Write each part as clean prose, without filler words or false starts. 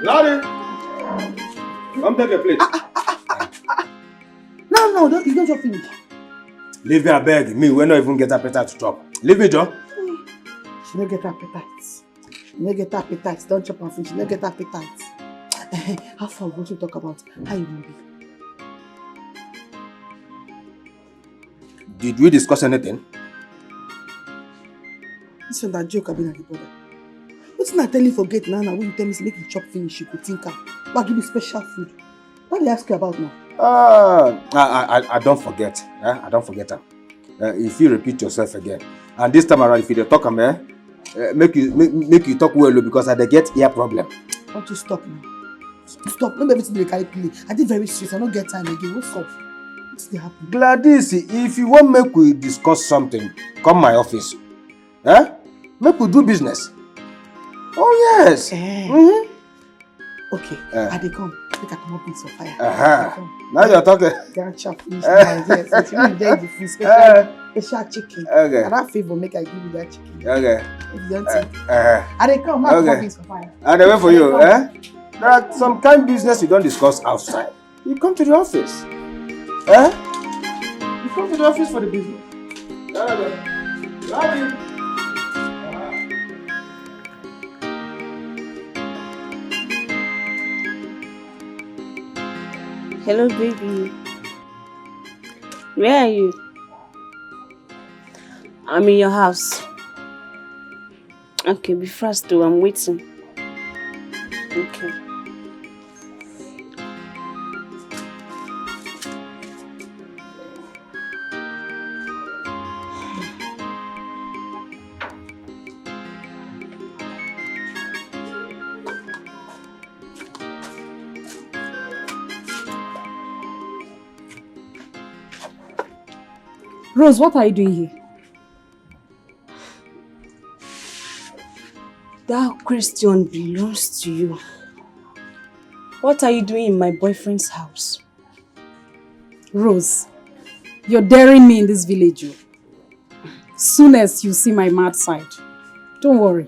Larry! Come take a plate. No, you don't just finish. Leave me, I beg. Me, we not even get appetite to chop. Leave me, John. She don't get appetite. She don't get appetite. Don't chop and finish. She don't get appetite. How far we want to talk about how you will be? Did we discuss anything? Listen, that joke I've been at the border. What's not tell you forget now? When you tell me to make you chop finish, you could think I'll give you special food. What do they ask you about now? I don't forget. I don't forget her. If you repeat yourself again, and this time around, if you talk, make you talk well because I get ear problem. Don't you stop now? Stop. Don't everything they carry play. I did very stressed. I don't get time again. What's up? What's the happen? Gladys, if you want make we discuss something, come my office. Make we do business. Oh yes. Okay. I dey come. Make I come up with some fire. Now you're talking. Can't chop finish yes. If you enjoy the food, special chicken. Okay. And that favor make I give you that chicken. Okay. If you don't think. I dey come. Make I come up with some fire. I dey wait for you. There are some kind of business you don't discuss outside. You come to the office. You come to the office for the business. Love you. Hello, baby. Where are you? I'm in your house. Okay, be fast though. I'm waiting. Okay. Rose, what are you doing here? That question belongs to you. What are you doing in my boyfriend's house? Rose, you're daring me in this village. Soon as you see my mad side. Don't worry.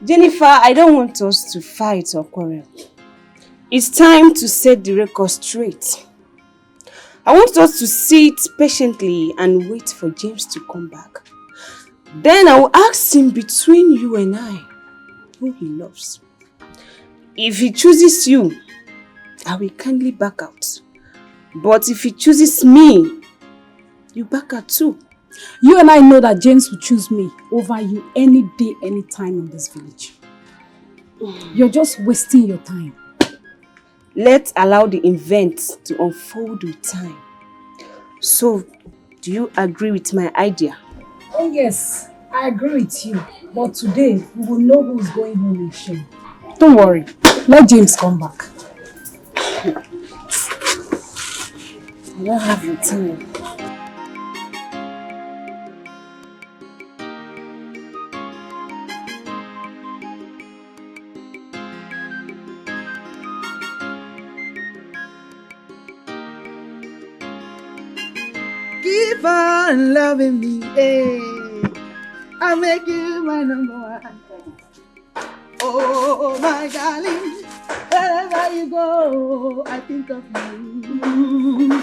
Jennifer, I don't want us to fight or quarrel. It's time to set the record straight. I want us to sit patiently and wait for James to come back. Then I will ask him between you and I who he loves. If he chooses you, I will kindly back out. But if he chooses me, you back out too. You and I know that James will choose me over you any day, any time in this village. You're just wasting your time. Let's allow the events to unfold with time. So, do you agree with my idea? Oh yes, I agree with you. But today, we will know who's going home in shame. Don't worry, let James come back. I don't have your time. Keep on loving me, I'll make you my number one. Oh, my darling, wherever you go, I think of you.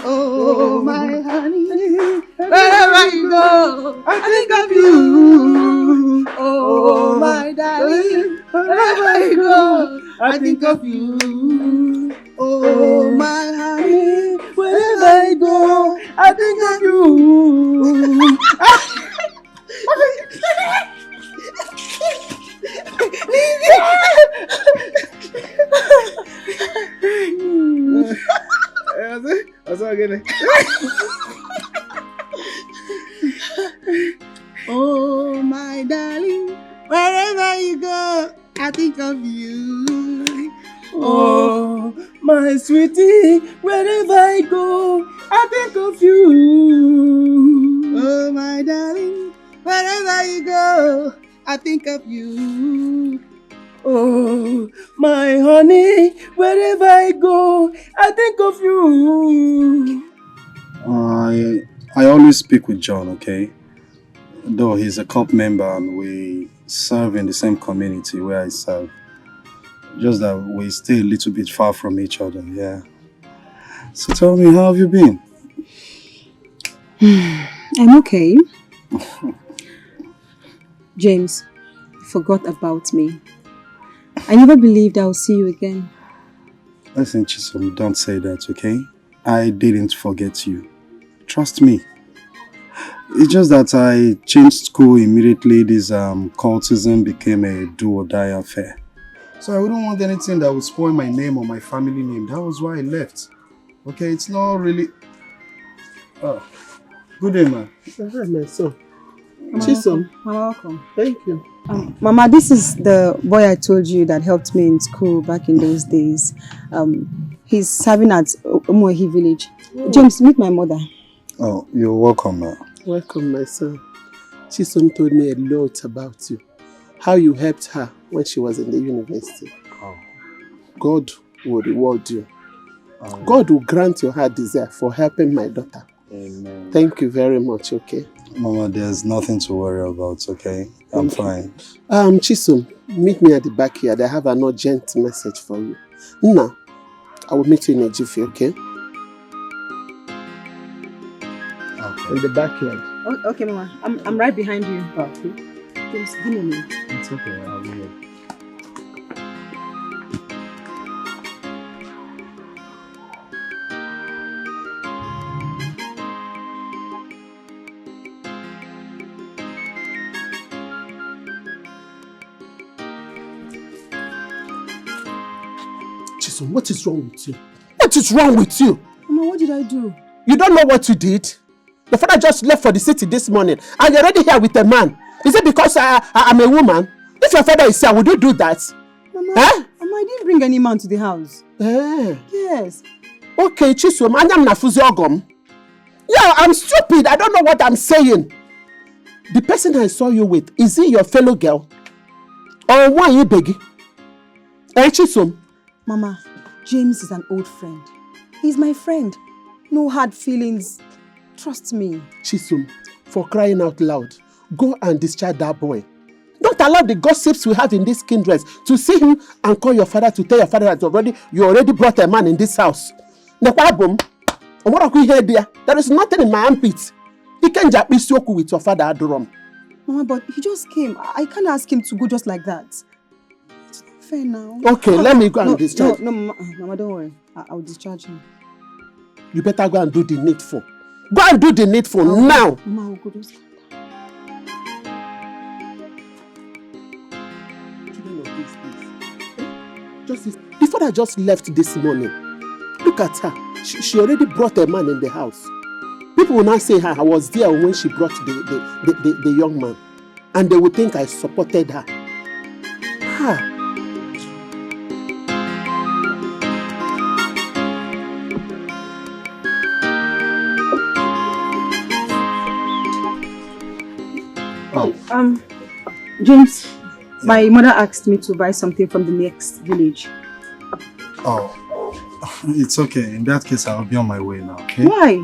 Oh, my honey, wherever you go, I think of you. Oh, my darling, wherever you go, I think of you. Oh, my honey, wherever I go, I think of you. Oh, my darling, wherever you go, I think of you. Oh, my sweetie, wherever I go, I think of you. Oh, my darling, wherever you go, I think of you. Oh, my honey, wherever I go, I think of you. I always speak with John, okay? Though he's a COP member and we serve in the same community where I serve. Just that we stay a little bit far from each other, yeah. So tell me, how have you been? I'm okay. James, you forgot about me. I never believed I would see you again. Listen, Chisom, don't say that, okay? I didn't forget you. Trust me. It's just that I changed school immediately. This cultism became a do-or-die affair. So I wouldn't want anything that would spoil my name or my family name. That was why I left. Okay, it's not really... Oh, good day, man. Hi, my son. Chisom. Mama, welcome. Thank you. Mama, this is the boy I told you that helped me in school back in those days. He's serving at Umuehi village. Oh. James, meet my mother. Oh, you're welcome, ma. Welcome, my son. Chisom told me a lot about you. How you helped her when she was in the university. Oh. God will reward you. God will grant your heart desire for helping my daughter. Amen. Thank you very much, okay? Mama, there's nothing to worry about, okay? I'm fine. Chisom, meet me at the backyard. I have an urgent message for you. Now, I will meet you in a jiffy, okay? Okay. In the backyard. Oh, okay, Mama. I'm right behind you. Okay. James, give me a minute. It's okay, I'll be here. Chisom, what is wrong with you? What is wrong with you? Mama, what did I do? You don't know what you did? Your father just left for the city this morning and you're already here with a man. Is it because I'm a woman? If your father is here, would you do that? Mama, eh? Mama, I didn't bring any man to the house. Eh. Yes. Okay, Chisom, yeah, I'm stupid. I don't know what I'm saying. The person I saw you with, is he your fellow girl? Or why you begging? Eh, Chisom? Mama, James is an old friend. He's my friend. No hard feelings. Trust me. Chisom, for crying out loud, go and discharge that boy. Don't allow the gossips we have in this kindred to see him and call your father to tell your father that you already brought a man in this house. There is nothing in my armpit. He can't just be so cool with your father, Adoram. Mama, but he just came. I can't ask him to go just like that. It's not fair now. Okay, let me go and discharge. No, Mama, don't worry. I'll discharge him. You better go and do the needful. Go and do the needful now. Mama, I'll go do something. The father just left this morning. Look at her. She already brought a man in the house. People will now say I was there when she brought the young man. And they will think I supported her. Ha! James, my mother asked me to buy something from the next village. Oh, it's okay. In that case, I'll be on my way now, okay? Why?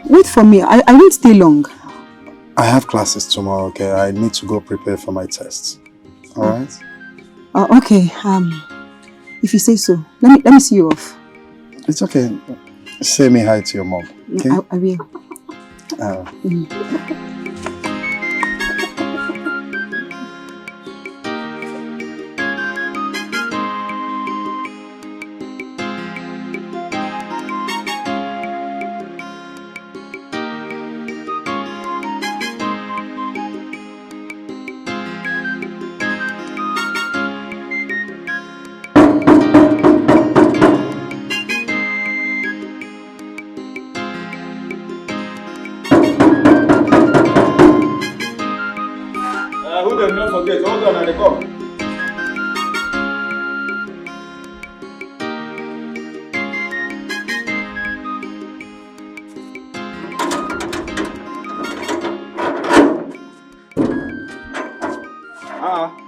Wait for me. I won't stay long. I have classes tomorrow, okay? I need to go prepare for my tests. Alright? Okay. If you say so. Let me see you off. It's okay. Say me hi to your mom, okay? I will.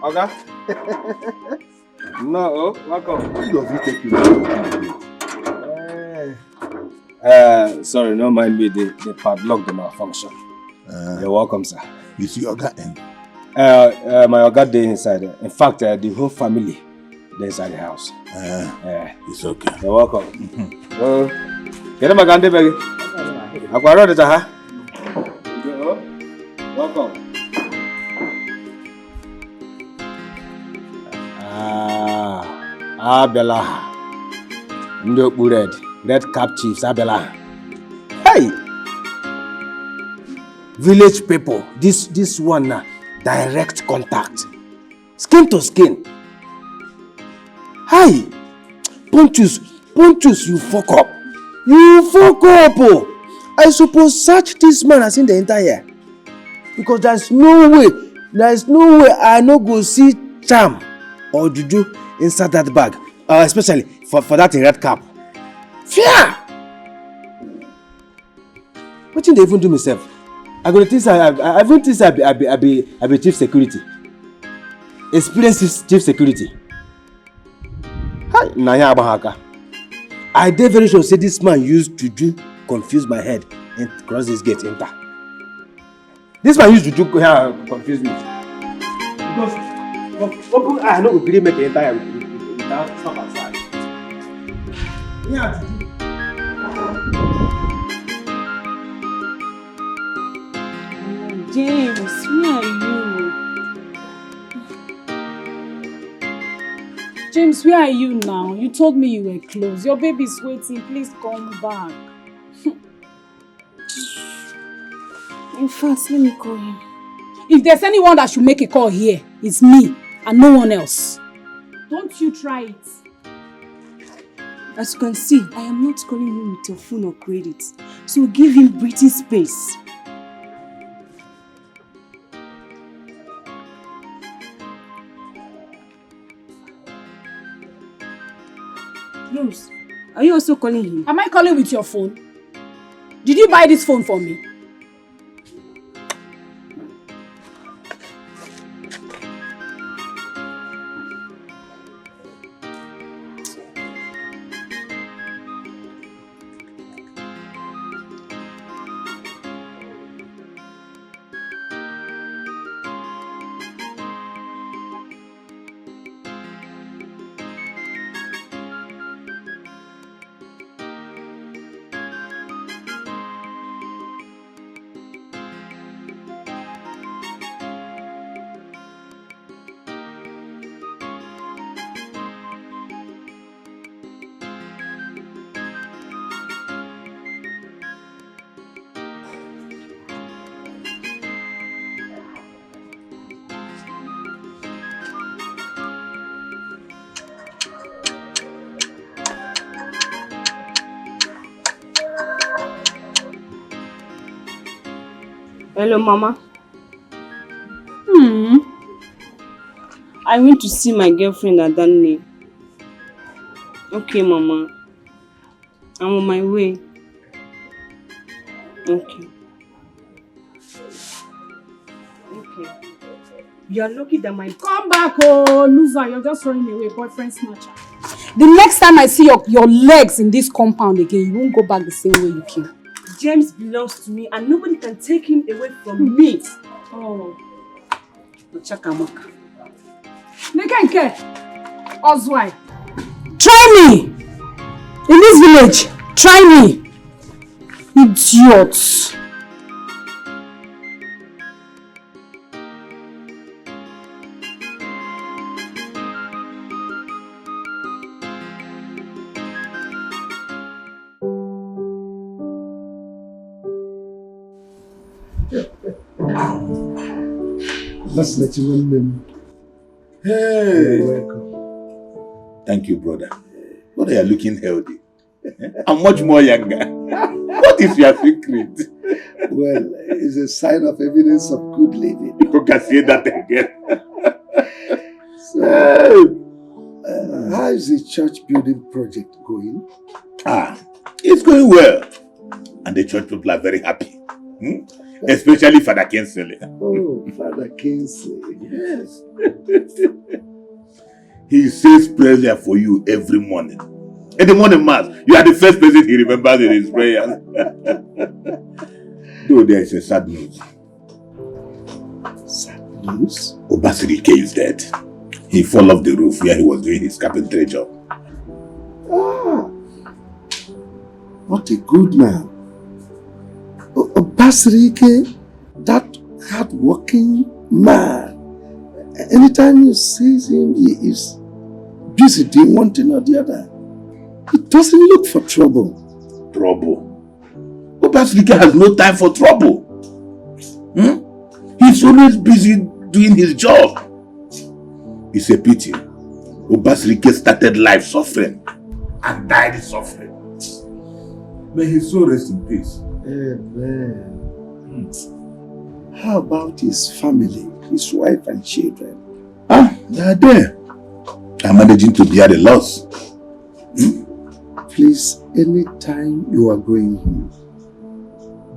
Oga? No, welcome. Why does it take you to sorry, no mind me, the padlock did not function. You're welcome, sir. You see, Oga, My Oga dey inside. In fact, the whole family dey inside the house. It's okay. You're welcome. Get him again, baby. Akwaro de jaha. Welcome. Abela. Ndokbu red cap chiefs, Abela. Hey! Village people, this one now, direct contact. Skin to skin. Hi! Pontius, you fuck up. You fuck up! Oh. I suppose search this man as in the entire. Because there's no way I no go see charm or juju inside that bag. Especially for that red cap. Fear! What did they even do myself? I go to think I even think I be chief security. Experienced chief security. Hi, Naya Abahaka. I dey very sure say this man used juju confuse my head and cross this gate enter. This man used juju confuse me. Because I no go gree make the entire without stop aside. Yeah, juju. James, where are you? James, where are you now? You told me you were close. Your baby's waiting. Please come back. In fact, let me call him. If there's anyone that should make a call here, it's me and no one else. Don't you try it. As you can see, I am not calling him with your phone or credit. So give him breathing space. Rose, are you also calling him? Am I calling with your phone? Did you buy this phone for me? Hello, Mama. I went to see my girlfriend at that name. Okay, Mama. I'm on my way. Okay. You are lucky that my... Come back, oh, loser. You're just running away, boyfriend snatcher. The next time I see your legs in this compound again, you won't go back the same way you came. James belongs to me and nobody can take him away from me. Oh. Chacha Eke. Nekenke. Oswai. Try me! In this village, try me! Idiots! Let's let you in them. Hey! You're welcome. Thank you, brother. Brother, you're looking healthy. I'm much more younger. What is your secret? Well, it's a sign of evidence of good living. You can say that again. So, how is the church building project going? It's going well. And the church people are very happy. Especially Father Kinsley. Oh, Father Kinsley. Yes. He says prayer for you every morning. In the morning mass, you are the first person he remembers in his prayers. Though there is a sad news. Sad news? WASKI is dead. He fell off the roof where he was doing his carpentry job. Ah, what a good man. WASKI, that hard-working man. Anytime you see him, he is busy doing one thing or the other. He doesn't look for trouble. Trouble? WASKI has no time for trouble. He's always busy doing his job. It's a pity. WASKI started life suffering and died suffering. May his soul rest in peace. Amen. How about his family, his wife and children? They are there. They're managing to bear the loss. Please, anytime you are going home,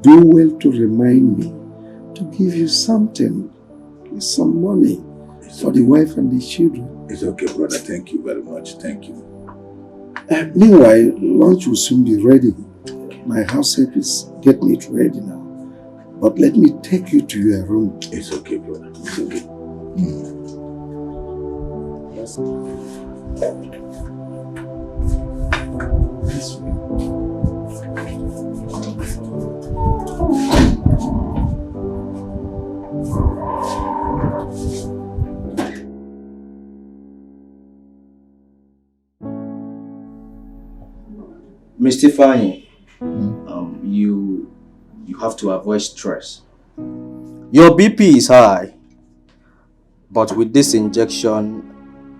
do well to remind me to give you something, some money for the wife and the children. It's okay, brother. Thank you very much. Thank you. Meanwhile, lunch will soon be ready. My house help is getting it ready now. But let me take you to your room. It's okay, brother. It's okay. This way. Mr. Fanny, you have to avoid stress. Your BP is high, but with this injection,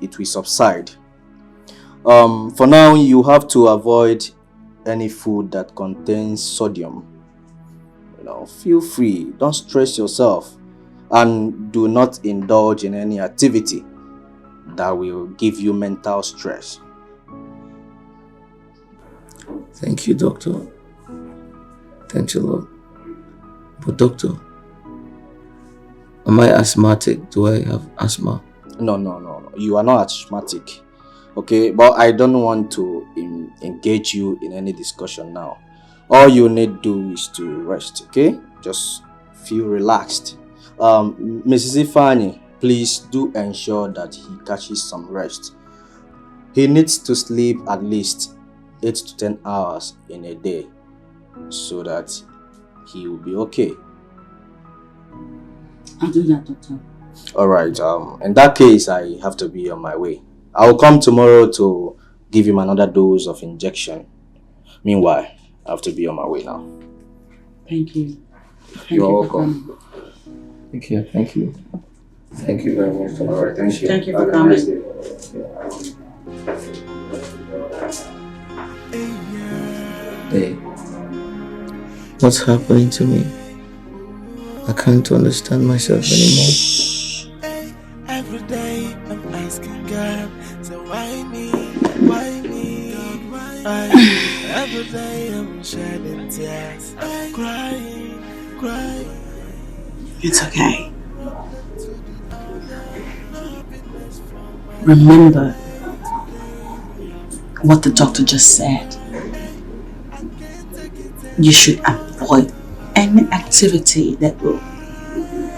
it will subside. For now, you have to avoid any food that contains sodium. Feel free, don't stress yourself, and do not indulge in any activity that will give you mental stress. Thank you, doctor. Thanks a lot. But doctor, am I asthmatic? Do I have asthma? No. You are not asthmatic. Okay, but I don't want to engage you in any discussion now. All you need to do is to rest, okay? Just feel relaxed. Mrs. Ifani, please do ensure that he catches some rest. He needs to sleep at least 8 to 10 hours in a day so that he will be okay. I'll do that, doctor. Alright, in that case, I have to be on my way. I will come tomorrow to give him another dose of injection. Meanwhile, I have to be on my way now. Thank you. You're welcome. Thank you. Thank you very much. Alright, thank you. Thank you for coming. Hey, what's happening to me? I can't understand myself anymore. Every day I'm asking God, so why me? Why me? Every day I'm shedding tears, I'm crying. It's okay. Remember what the doctor just said. You should avoid any activity that will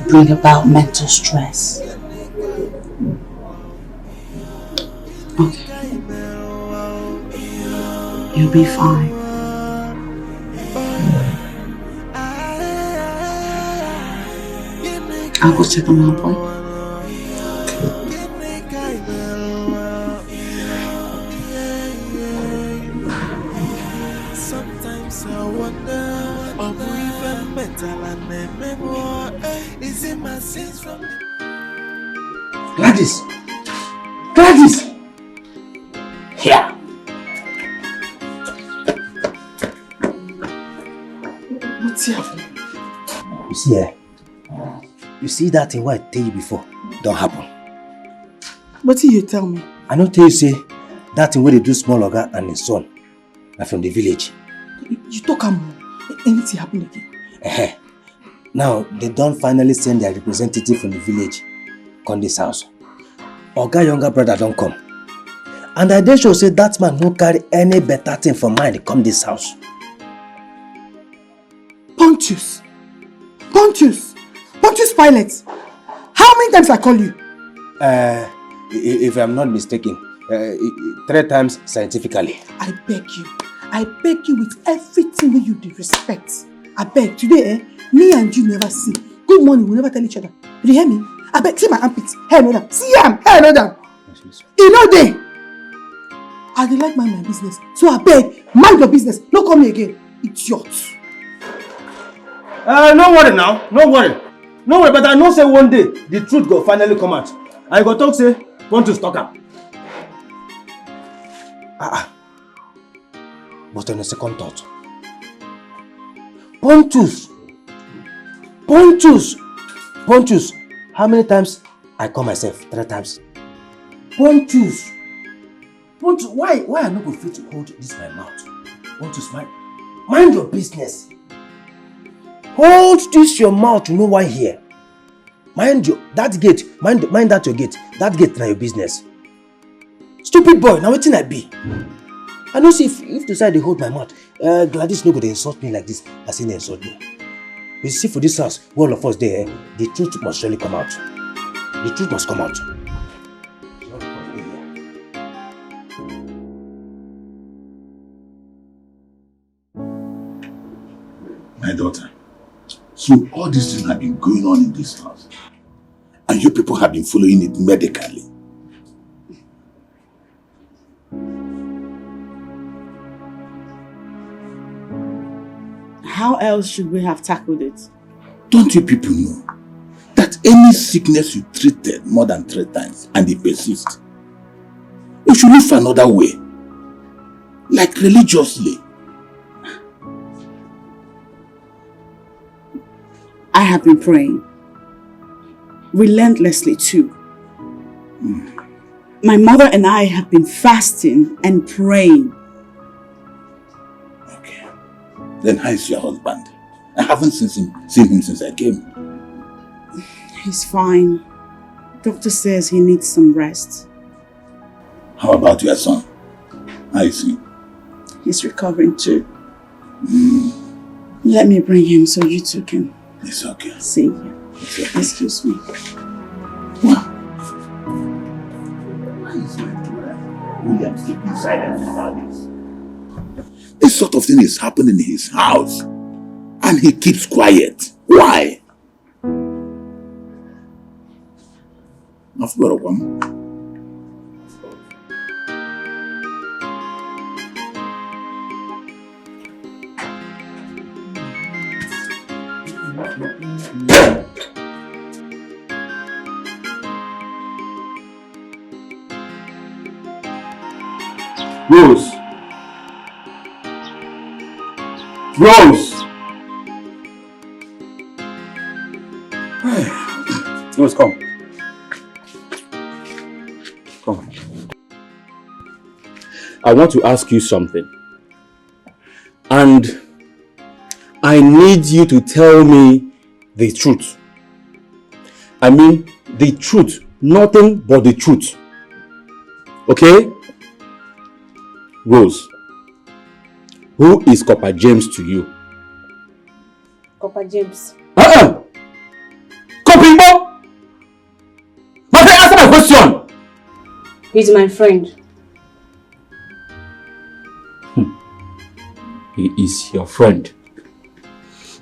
bring about mental stress. Okay. You'll be fine. I'll go check on my boy. Sometimes I wonder, are we even mental and memoir? Is it my sins from the Gladys! Here! What's happening? You see that thing what I tell you before don't happen. What did you tell me? I don't tell you say that thing where they do small oga and his son are from the village. You talk more. Anything happen again? Now they don't finally send their representative from the village come this house. Oga younger brother don't come. And I dare sure say that man no carry any better thing for mind come this house. Pontius Pilate, how many times I call you? If I'm not mistaken, 3 times scientifically. I beg you with everything that you do respect. I beg, today, me and you never see. Good morning, we never tell each other. You hear me? I beg, see my armpits, hair no down. See am, hair no down. You know they. I dey like mind my business. So I beg, mind your business. Don't call me again. Idiot. No worry now, no worry. No worry, but I know say one day the truth go finally come out. I go talk say, want to stock up. But on a second thought, Pontus. How many times I call myself? 3 times. Pontus, why I not go fit to hold this my mouth? Pontus, mind your business. Hold this your mouth, no one here. Mind that gate, mind that your gate. That gate na your business. Stupid boy, now wetin I be? I know see if to say they hold my mouth, Gladys no go dey insult me like this, as they insult me. You see for this house, all of us there, the truth must surely come out. The truth must come out. My daughter, so all these things have been going on in this house, and you people have been following it medically. How else should we have tackled it? Don't you people know that any sickness you treated more than 3 times and it persists, you should look for another way, like religiously. I have been praying. Relentlessly too. My mother and I have been fasting and praying. Okay. Then how is your husband? I haven't seen him since I came. He's fine. Doctor says he needs some rest. How about your son? How is he? He's recovering too. Let me bring him so you two can... It's okay. See you. Excuse me. Wow. Why is my brother William keeping silent about this? This sort of thing is happening in his house, and he keeps quiet. Why? After one. Rose. Rose, come. Come. I want to ask you something. And I need you to tell me the truth. I mean, the truth. Nothing but the truth. Okay? Rose, who is Copper James to you? Copper James. Copimbo! My friend, answer my question! He's my friend. He is your friend.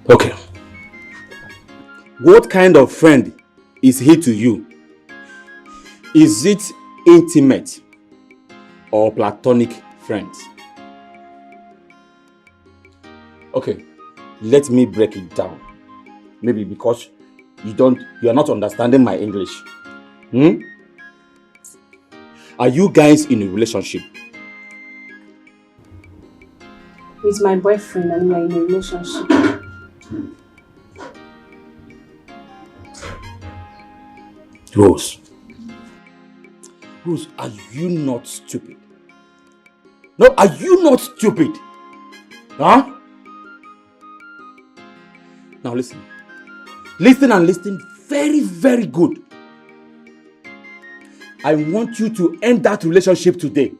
Okay. What kind of friend is he to you? Is it intimate or platonic friends? Okay, let me break it down. Maybe because you are not understanding my English. Are you guys in a relationship? He's my boyfriend and we're in a relationship. Rose, are you not stupid? No, are you not stupid? Huh? Now listen. Listen and listen very, very good. I want you to end that relationship today.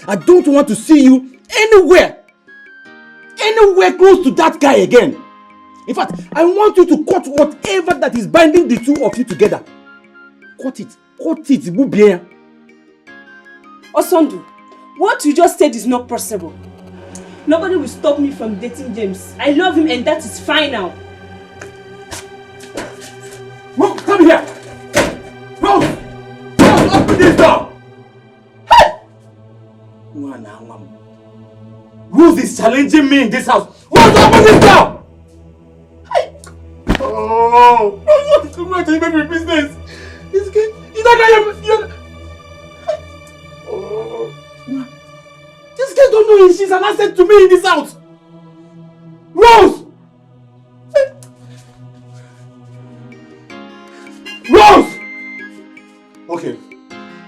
I don't want to see you anywhere close to that guy again. In fact, I want you to cut whatever that is binding the two of you together. Cut it. Cut it, Bubia. Osondu, what you just said is not possible. Nobody will stop me from dating James. I love him and that is fine now. Mom, come here! Rose! Rose, open this door! Hey! Rose is challenging me in this house. Rose, open this door! Hey! Oh! What is going on to make me business? This kid, you don't know you're... Oh! This girl don't know she's an asset to me in this house. Rose! Rose! Okay.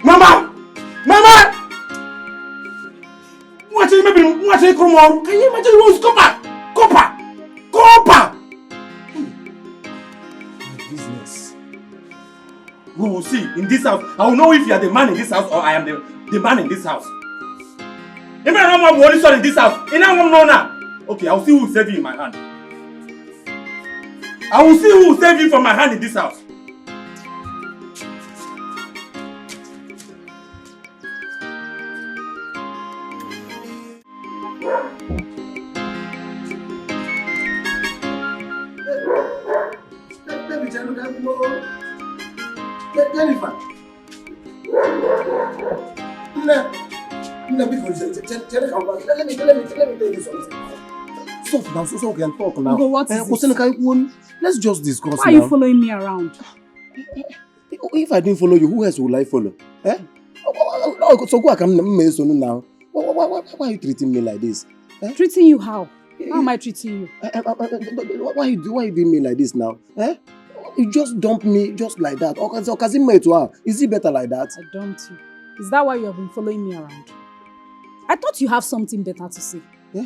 Mama! Mama! Watch it, come on. Can you imagine Rose? Copper! Business. We will see in this house. I will know if you are the man in this house or I am the man in this house. If I don't want one son in this house, and I won't know now. Okay, I will see who will save you in my hand. I will see who will save you from my hand in this house. Jennifer. Let me tell you something. Stop now, so we can talk now. Ugo, what is this? Let's just discuss now. Why are you following me around? If I didn't follow you, who else will I follow? Eh? So go now. Why are you treating me like this? Eh? Treating you how? How am I treating you? Why are you doing me like this now? Eh? You just dump me just like that. Is it better like that? I dumped you. Is that why you have been following me around? I thought you have something better to say. Yeah?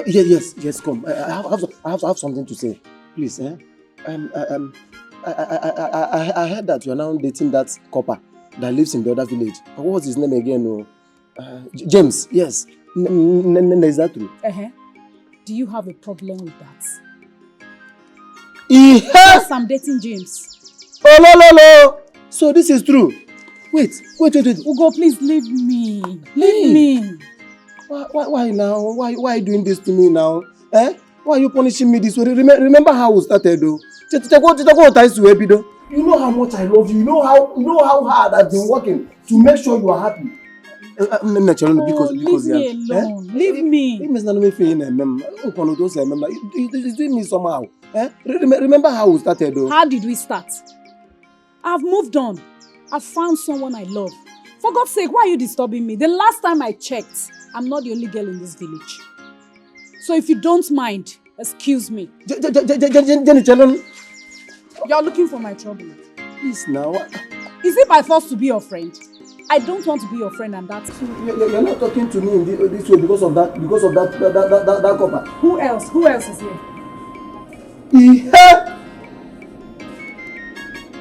Yes, come. I have something to say. Please, eh? I heard that you are now dating that copper that lives in the other village. What was his name again? James, yes. Is that true? Do you have a problem with that? Yes, I'm dating James. Oh, no. So this is true. Wait. Ugo, please leave me. Leave me. Why now? Why are you doing this to me now? Eh? Why are you punishing me this way? Remember how we started though? You know how much I love you. You know how hard I've been working to make sure you are happy. Leave me alone. Leave me. It's doing me somehow. Eh? Remember how we started though? How did we start? I've moved on. I've found someone I love. For God's sake, why are you disturbing me? The last time I checked, I'm not the only girl in this village. So if you don't mind, excuse me. Jenny, you're looking for my trouble. Please now. Is it by force to be your friend? I don't want to be your friend, and that's you're not talking to me in this way because of that copper. Who else? Who else is here? Yeah.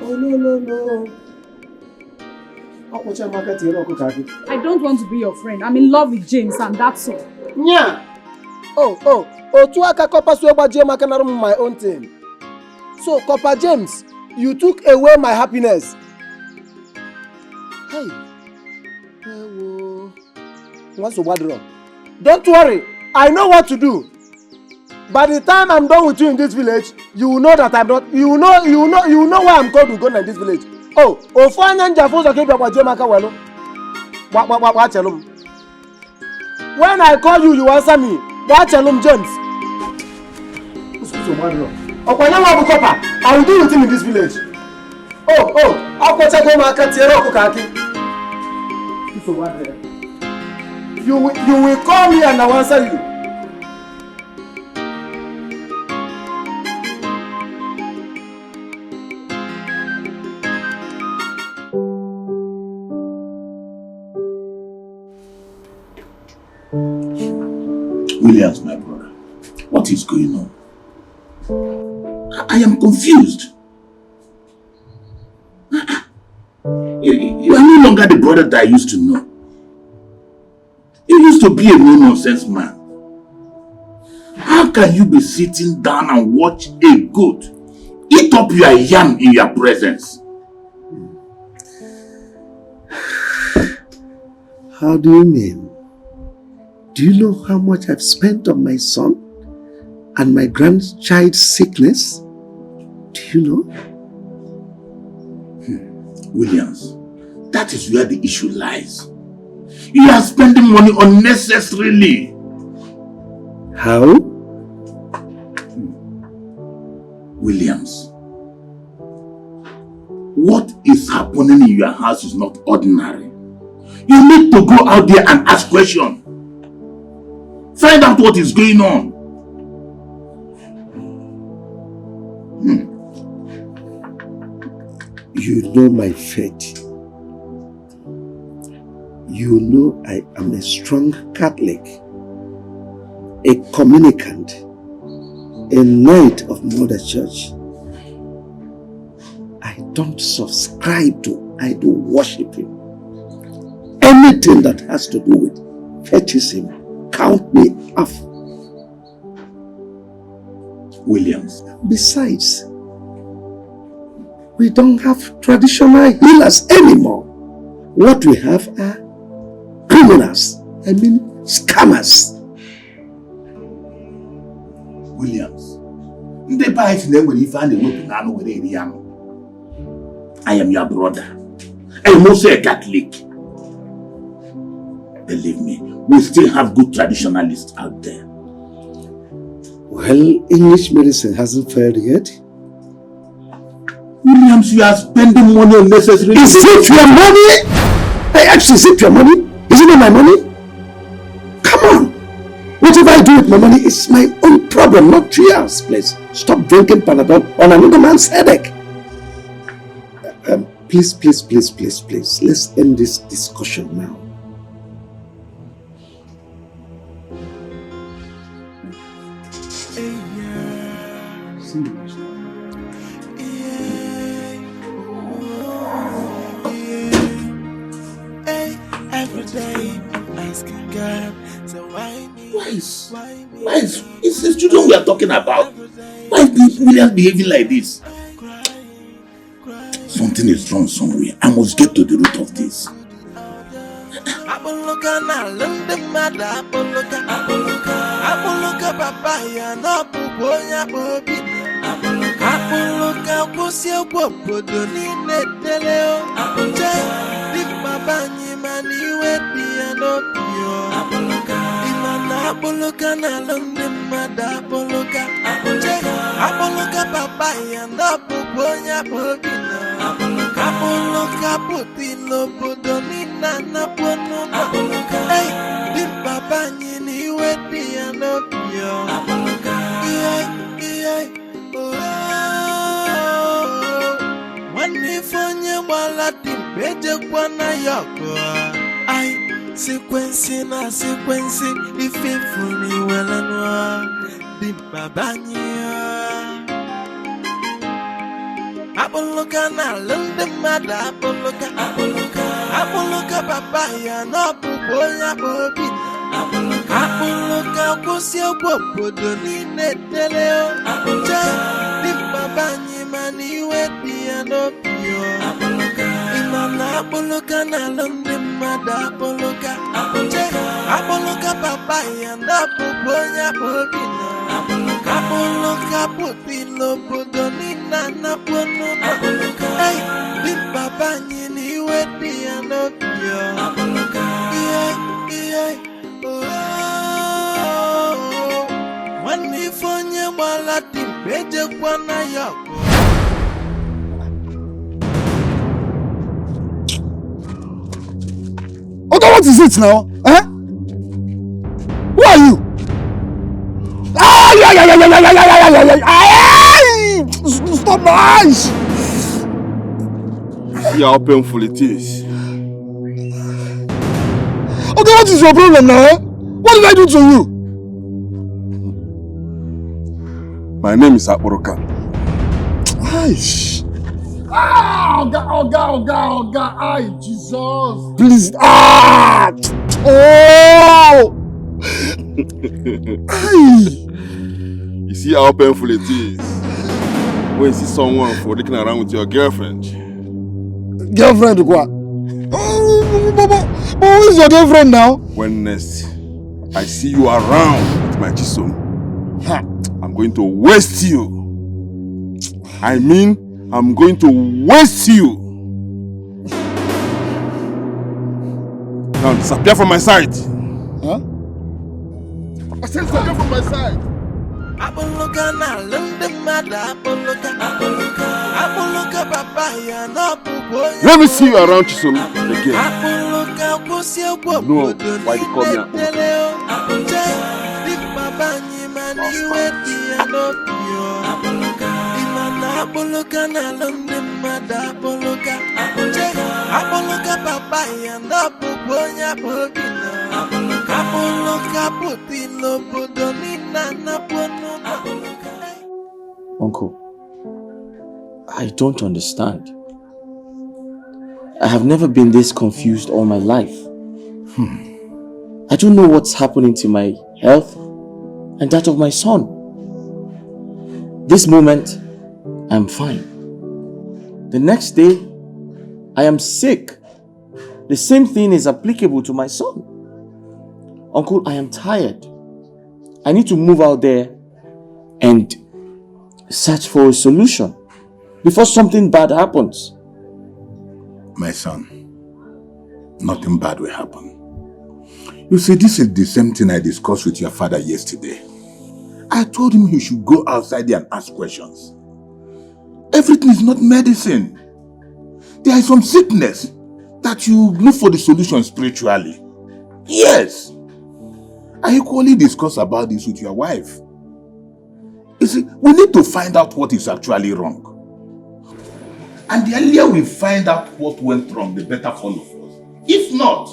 Oh no. I don't want to be your friend. I'm in love with James, and that's all. Yeah. Oh, Tuaka Copper Sweba my own thing. So, Copper James, you took away my happiness. Hey. What's the word wrong? Don't worry, I know what to do. By the time I'm done with you in this village, you will know that I'm not. You know why I'm called Ugo in this village. Oh, when I call you, you answer me. James. I will deal with him in this village. You will call me and I will answer you. Williams, my brother, what is going on? I am confused. You are no longer the brother that I used to know. You used to be a no-nonsense man. How How can you be sitting down and watch a goat eat up your yam in your presence? How do you mean? Do you know how much I've spent on my son and my grandchild's sickness? Do you know? Williams, that is where the issue lies. You are spending money unnecessarily. How? Williams, what is happening in your house is not ordinary. You need to go out there and ask questions. Find out what is going on. You know my faith. You know I am a strong Catholic, a communicant, a knight of Mother Church. I don't subscribe to idol worshiping. Anything that has to do with fetishism, count me off. Williams. Besides, we don't have traditional healers anymore. What we have are criminals. I mean, scammers. Williams. I am your brother. I am also a Catholic. Believe me, we still have good traditionalists out there. Well, English medicine hasn't failed yet. Williams, you are spending money unnecessarily. Is it your money? I asked you, is it your money? Is it not my money? Come on. Whatever I do with my money is my own problem, not yours, please. Stop drinking Panadol on another man's headache. Please. Let's end this discussion now. Every day I'm asking God, so why me? Why is it's the children we are talking about? Why is Williams behaving like this? Something is wrong somewhere. I must get to the root of this. Apoloka na londe mada apoloka apoloka papaya na puponya popina apoloka putilo podonina na pono hey di papa nyini wedi anopio wanifanya wala timbeje kwa na yako ai sequence ifefuni wala noa di babanya apoloka na lende mada apoloka papaya no puponya popina apoloka kusio popodo ni neteleo di babanya mani wedi anopio apoloka na lende mada apoloka papaya na puponya popina apoloka putilo podonina na pono hey di papa nyini wedi anopio wanifonya wala timbeje kwa na yako. Okay, what is it now? Eh? Who are you? Stop my eyes! See how painful it is. Okay, what is your problem now? Eh? What did I do to you? My name is Akboroka. Aish. Oga, ay, Jesus. Please, Oh! Ay. You see how painful it is when you see someone frolicking around with your girlfriend. Girlfriend, what? But who is your girlfriend now? When next I see you around with my chisom, I'm going to waste you. I mean, I'm going to waste you. Now disappear from my sight. Huh? I said disappear from my sight. Apologa na London mada apologa papaya no pupo. Let me see you around Chisom again. Apologa kusi No, why they call me apologa? If baba ni mani wedi anopio. Apologa na London mada apologa papaya no pupo nya popino. Apologa popino podonina na pono. Uncle, I don't understand. I have never been this confused all my life. I don't know what's happening to my health and that of my son. This moment, I'm fine. The next day, I am sick. The same thing is applicable to my son. Uncle, I am tired. I need to move out there and search for a solution before something bad happens. My son, nothing bad will happen. You see, this is the same thing I discussed with your father yesterday. I told him he should go outside there and ask questions. Everything is not medicine. There is some sickness that you look for the solution spiritually. Yes. I equally discussed about this with your wife. You see, we need to find out what is actually wrong. And the earlier we find out what went wrong, the better for all of us. If not,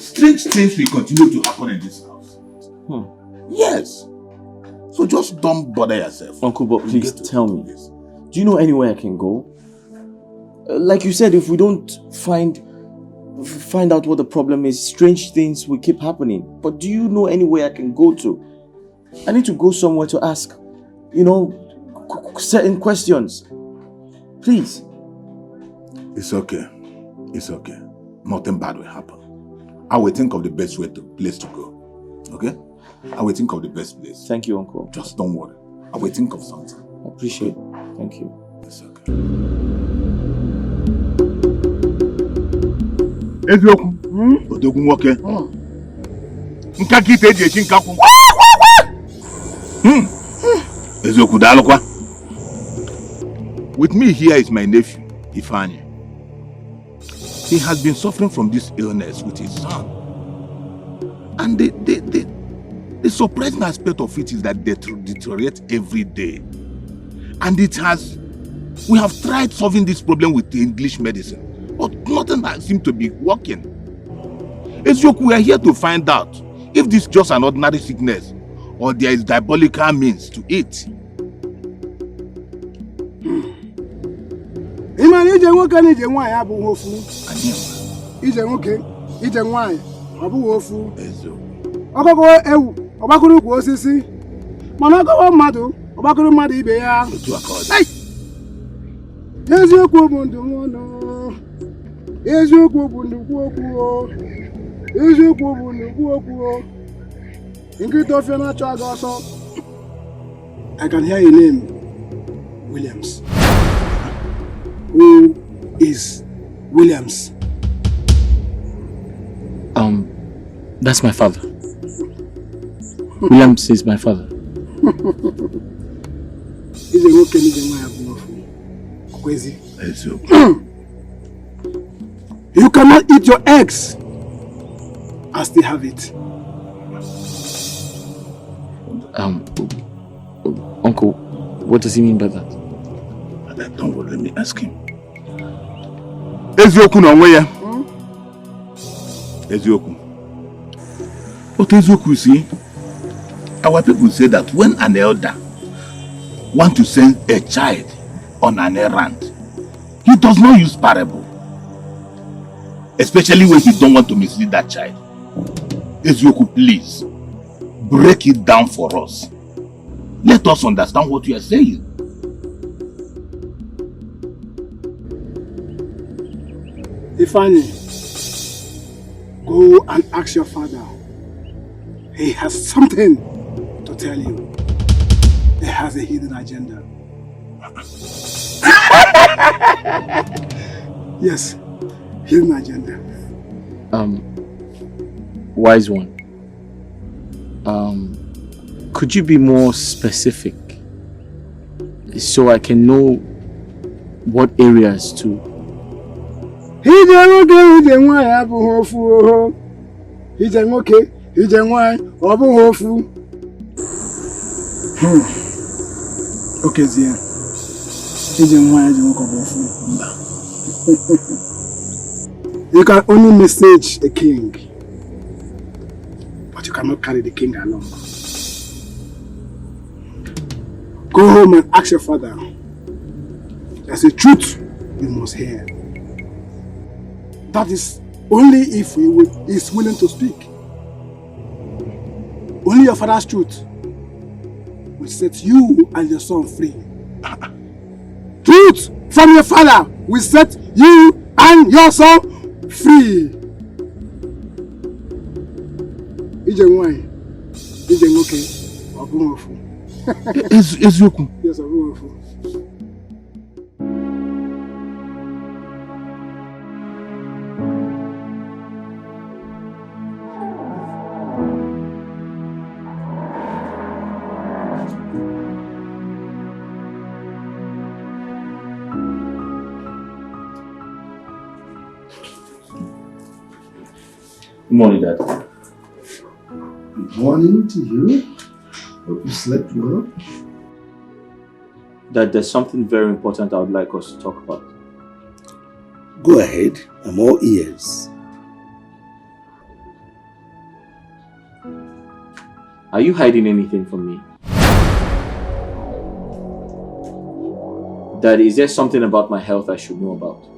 strange things will continue to happen in this house. Yes. So just don't bother yourself. Uncle, but please tell me, do you know anywhere I can go? Like you said, if we don't find out what the problem is, strange things will keep happening. But do you know anywhere I can go to? I need to go somewhere to ask, certain questions. Please. It's okay. It's okay. Nothing bad will happen. I will think of the best place to go. Okay? I will think of the best place. Thank you, Uncle. Just don't worry. I will think of something. I appreciate it. Thank you. It's okay. Eziokwu. Odogwu nwoke. Nka kite eji echi nkakwu. Eziokwu daalụkwa. With me here is my nephew, Ifeanyi. He has been suffering from this illness with his son. And the surprising aspect of it is that they deteriorate every day. And we have tried solving this problem with the English medicine, but nothing has seemed to be working. Eziokwu, we are here to find out if this is just an ordinary sickness or there is diabolical means to it. Imani ije nwoke na ije nwaanyị abụghị ofu. Ije nwoke, ije nwaanyị abụghị ofu. Ọgọgọ ewu, ọgbakụrụ ukwu osisi. Mana ọgọgọ mmadụ, ọgbakụrụ mmadụ ibe ya. Eziokwu bụ ndụmọdụ. Eziokwu bụ nnukwu okwu. Eziokwu bụ nnukwu okwu. Nkịta ofe na-achọ aga ọsọ. I can hear your name, Williams. Who is Williams? That's my father. Williams is my father. He's a woke and he's a man. Crazy. You cannot eat your eggs and still have it. Uncle, what does he mean by that? Don't worry, let me ask him. Eziokwu na onwe ya. Eziokwu. But Eziokwu, see, our people say that when an elder wants to send a child on an errand, he does not use parable. Especially when he don't want to mislead that child. Eziokwu, please, break it down for us. Let us understand what you are saying. Ifeanyi, go and ask your father. He has something to tell you. He has a hidden agenda. Yes, hidden agenda. Wise one. Could you be more specific so I can know what areas to? Ije nwaanyị abụghị ofu oho. Ije nwoke, ije nwaanyị ọ bụghị ofu. Okezie. Ije nwaanyị ije nwoke ọ bụ ofu. You can only message a king, but you cannot carry the king along. Go home and ask your father. There's a truth you must hear. That is only if he is willing to speak. Only your father's truth will set you and your son free. Truth from your father will set you and your son free. Ije nwanyị, ije nwoke, ọ bụghị ofu. Eziokwu. Yes, ọ bụghị ofu. Good morning, Dad. Good morning to you. Hope you slept well. Dad, there's something very important I would like us to talk about. Go ahead. I'm all ears. Are you hiding anything from me? Dad, is there something about my health I should know about?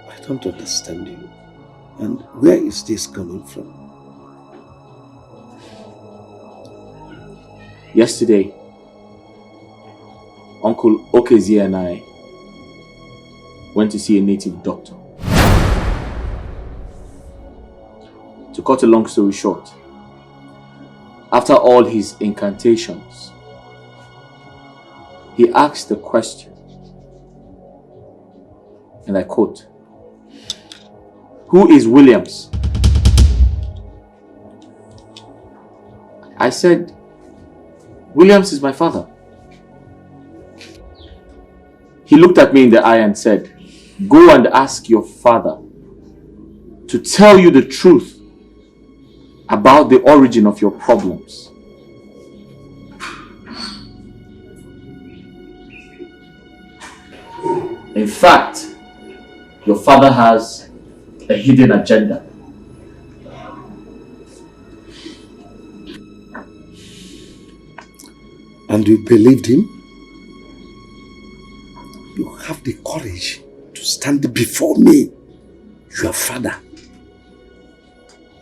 I don't understand you. And where is this coming from? Yesterday, Uncle Okezie and I went to see a native doctor. To cut a long story short, after all his incantations, he asked the question, and I quote, "Who is Williams?" I said, "Williams is my father." He looked at me in the eye and said, "Go and ask your father to tell you the truth about the origin of your problems." In fact, your father has a hidden agenda. And you believed him? You have the courage to stand before me, your father,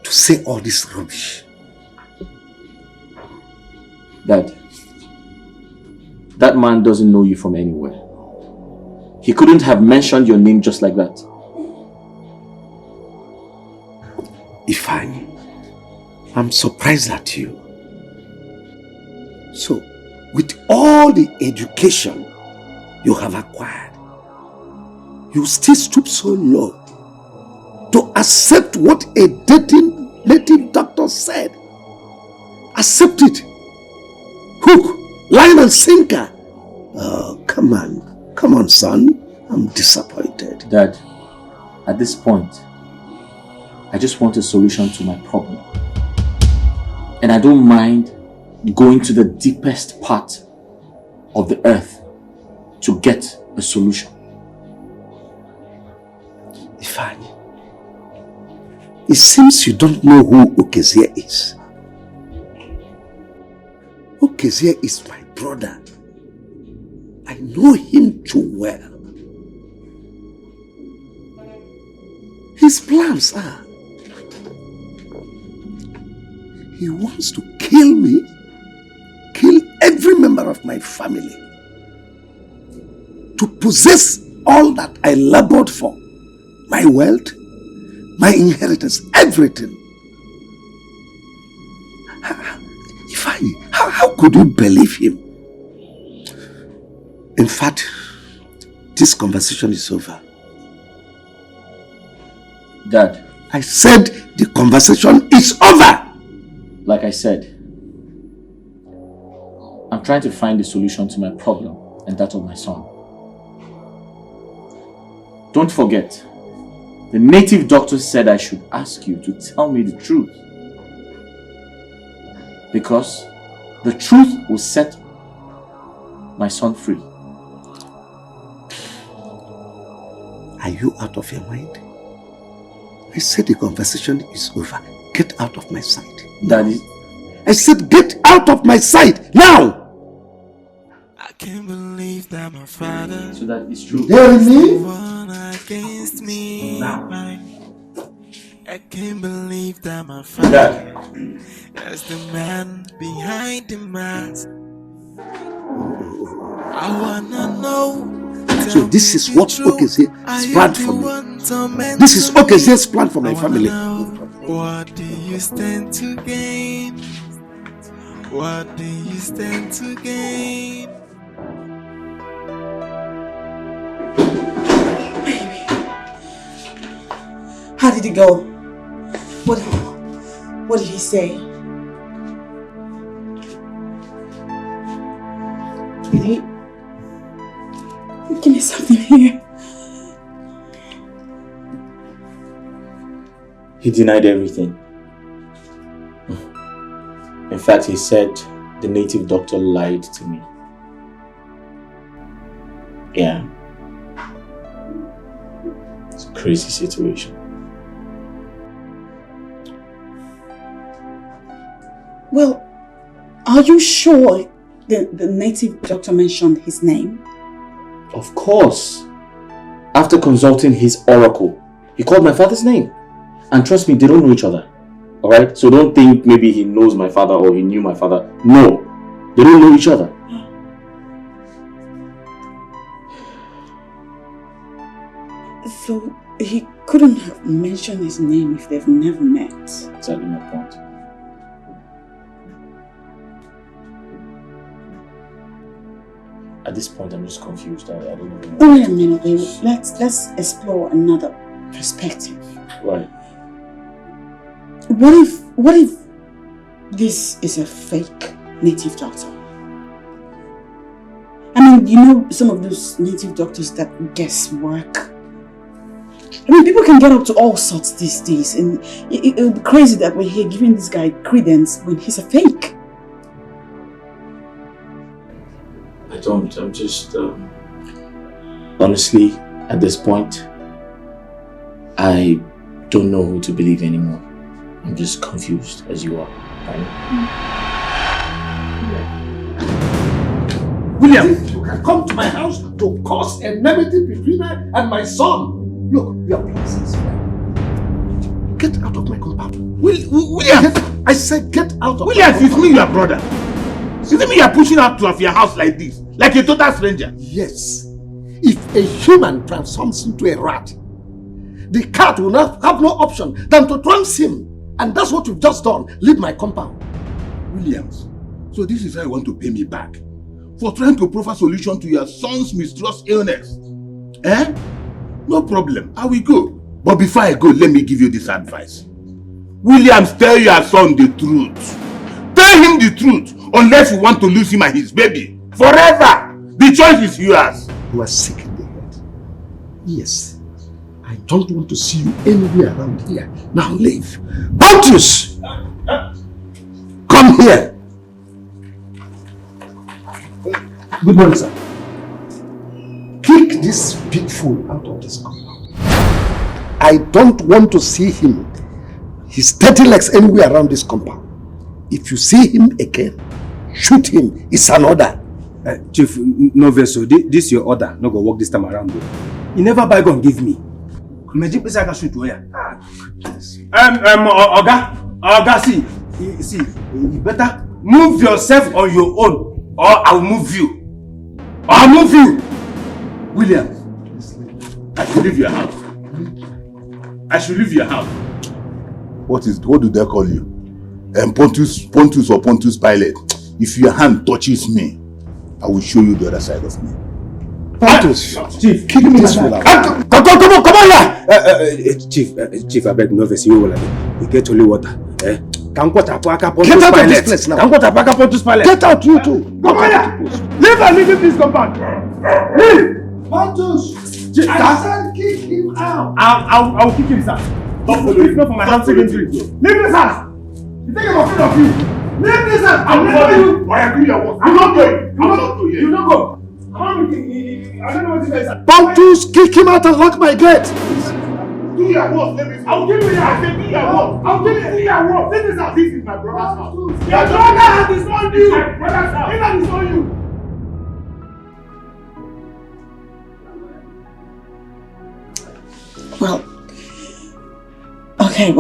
to say all this rubbish. Dad, that man doesn't know you from anywhere. He couldn't have mentioned your name just like that. Ifeanyi, I'm surprised at you. So, with all the education you have acquired, you still stoop so low to accept what a dating native doctor said. Accept it. Hook, line and sinker. Oh, come on, son. I'm disappointed. Dad, at this point, I just want a solution to my problem. And I don't mind going to the deepest part of the earth to get a solution. Ifeanyi, it seems you don't know who Okezie is. Okezie is my brother. I know him too well. his plans are. He wants to kill me, kill every member of my family, to possess all that I labored for, my wealth, my inheritance, everything. How could you believe him? In fact, this conversation is over. Dad. I said the conversation is over. Like I said, I'm trying to find a solution to my problem and that of my son. Don't forget, the native doctor said I should ask you to tell me the truth. Because the truth will set my son free. Are you out of your mind? I said the conversation is over. Get out of my sight. Daddy. I said get out of my sight now! I can't believe that my father. So that is true. Hear me? One against me. Now. I can't believe that my father is the man behind the mask. I wanna know. So this is what Okezie has planned for me. This is Okezie's plan for my family. What do you stand to gain? What do you stand to gain? Baby, how did it go? What did he say? Did give me something here. He denied everything. In fact, he said the native doctor lied to me. Yeah. It's a crazy situation. Well, are you sure the native doctor mentioned his name? Of course. After consulting his oracle, he called my father's name. And trust me, they don't know each other. Alright? So don't think maybe he knows my father or he knew my father. No. They don't know each other. So he couldn't have mentioned his name if they've never met. Exactly my point. At this point, I'm just confused. I don't know. Wait a minute, baby. Let's explore another perspective. Right. What if this is a fake native doctor? I mean, you know some of those native doctors that guess work. I mean, people can get up to all sorts these days, and it would be crazy that we're here giving this guy credence when he's a fake. I'm just, honestly, at this point, I don't know who to believe anymore. I'm just confused as you are. Right? William, you can come to my house to cause enmity between her and my son. Look, your place is here. Get out of my compound. William! I said get out of William, my it's compound. me, your brother. Is it me you're pushing out of your house like this? Like a total stranger? Yes. If a human transforms into a rat, the cat will not have no option than to trance him. And that's what you've just done. Leave my compound. Williams, so this is how you want to pay me back? For trying to provide solution to your son's mysterious illness? Eh? No problem, I will go. But before I go, let me give you this advice. Williams, tell your son the truth. Tell him the truth, unless you want to lose him and his baby. Forever! The choice is yours. You are sick in the head. Yes. I don't want to see you anywhere around here. Now leave. Pontius! Come here. Good morning, sir. Kick this big fool out of this compound. I don't want to see him, his dirty legs anywhere around this compound. If you see him again, shoot him. It's an order. Chief, no vessel. This is your order. No go work this time around. You never buy gun give me. Imagine this I can shoot you here. Oga, see, you better move yourself on your own, or I'll move you. I'll move you, William. I should leave your house. I should leave your house. What do they call you? Pontius or Pontius Pilate. If your hand touches me, I will show you the other side of me. Pontius, Chief, kick me this fool out. Come on here! Chief, I beg no vex you will. We get holy water. Get out of this place now. Get out, you too. Come on here! Leave this compound. Leave! Pontius! I said kick him out. I'll kick him, sir. But it's not for my hand secondary. Leave this house! You think I'm afraid of you? Leave this house! I'm not you! Why are you here? I'm not going. You don't go. I don't know what you guys are. Pontius, kick him out and lock my gate! Do your work, let me see. I'll give you your house. Do your work. I'll give you your work. Leave this house. This is my brother's house. Your brother has disowned you. My brother's house. He has disowned you. Well, okay,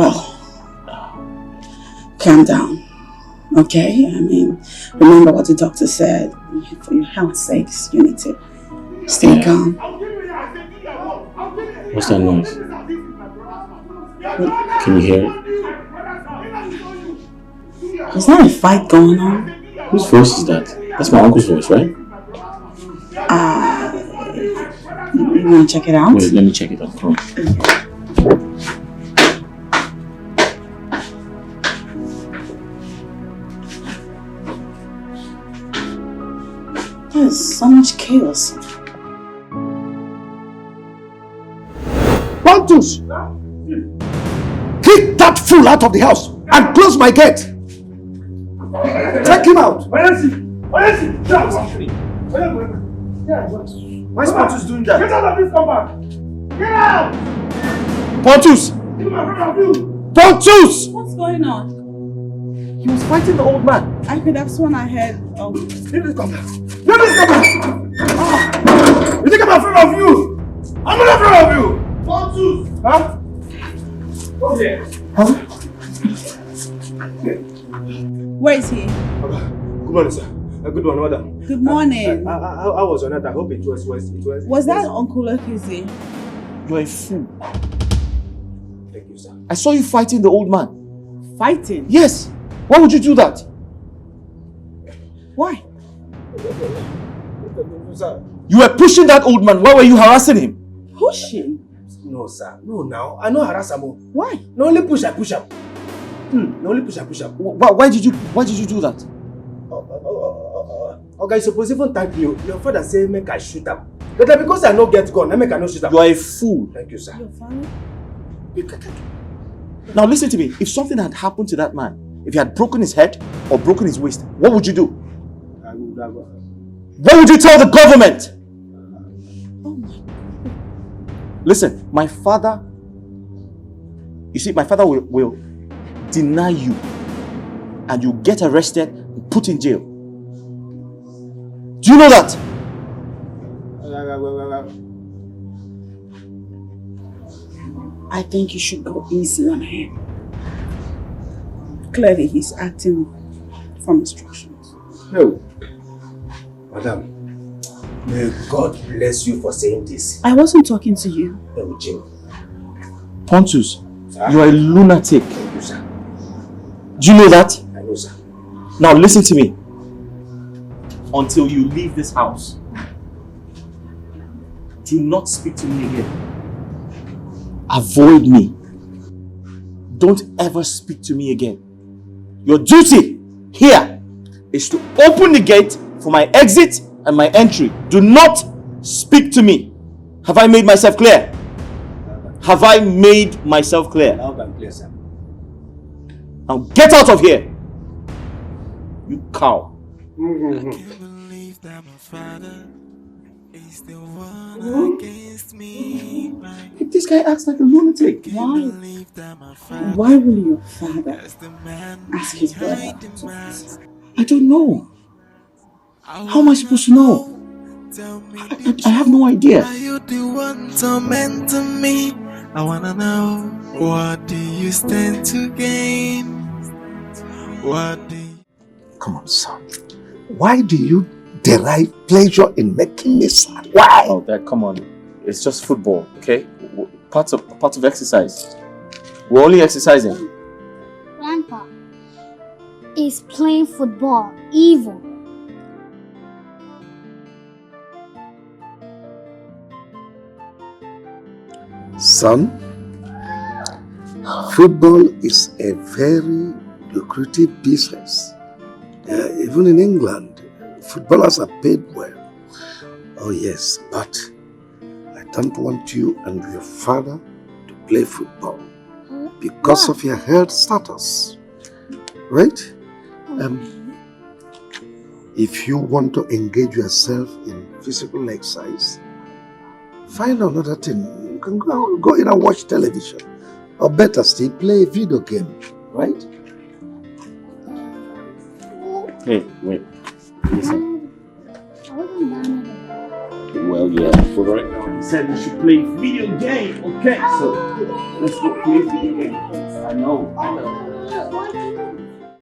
calm down, okay? I mean, remember what the doctor said. For your health's sakes, you need to stay calm. What's that noise? Can you hear it? Is there a fight going on? Whose voice is that? That's my uncle's voice, right? You want to check it out? Wait, let me check it out. Come on. There's so much chaos. Pontius! Kick that fool out of the house and close my gate! Take him out! Why is Pontius doing that? Get out of this compound! Get out! Pontius! Pontius! What's going on? He was fighting the old man. I could have sworn I heard. Oh. Leave this compound! Leave this compound! You think I'm afraid of you? I'm not afraid of you! Pontius! Huh? Okay. Huh? Where is he? Good morning, sir. Good morning, madam. Good morning. How was your night? I hope it was. Was that Uncle Akizi? You're a fool. Thank you, sir. I saw you fighting the old man. Fighting? Yes. Why would you do that? Why? Sir. You were pushing that old man. Why were you harassing him? Pushing? No, sir. No, now. I know harass him. Why? No, only push up. No, only push up. Why did you do that? Okay, suppose even thank you. Your father say make I shoot up. But because I no get gun, I make I no shoot up. You are a fool. Thank you, sir. Your father? Now listen to me. If something had happened to that man, if he had broken his head or broken his waist, what would you do? What would you tell the government? Oh my God. Listen, my father will deny you and you get arrested and put in jail. Do you know that? I think you should go easy on him. Clearly, he's acting from instructions. No. Madam, may God bless you for saying this. I wasn't talking to you. No, Jim. Pontius, you are a lunatic. Thank you, sir. Do you know that? I know, sir. Now listen to me. Until you leave this house, do not speak to me again. Avoid me. Don't ever speak to me again. Your duty here is to open the gate for my exit and my entry. Do not speak to me. Have I made myself clear? Have I made myself clear? Loud and clear, sir. Now get out of here. You cow. I can't believe that my father is the one against me. This guy acts like a lunatic. Why? Why will your father ask his brother? I don't know. How am I supposed to know? I have no idea. Are you the one tormenting me? I wanna know, what do you stand to gain? What do you... Come on, son. Why do you derive pleasure in making me sad? Why? Oh, Dad, come on. It's just football, okay? Part of exercise. We're only exercising. Grandpa, is playing football evil? Son, football is a very lucrative business. Even in England, footballers are paid well. Oh yes, but I don't want you and your father to play football because of your health status, right? If you want to engage yourself in physical exercise, find another thing. You can go in and watch television, or better still, play a video game, right? Hey, wait. Listen. Well, yeah, but right now he said we should play video game, okay? So let's go play video game. I know.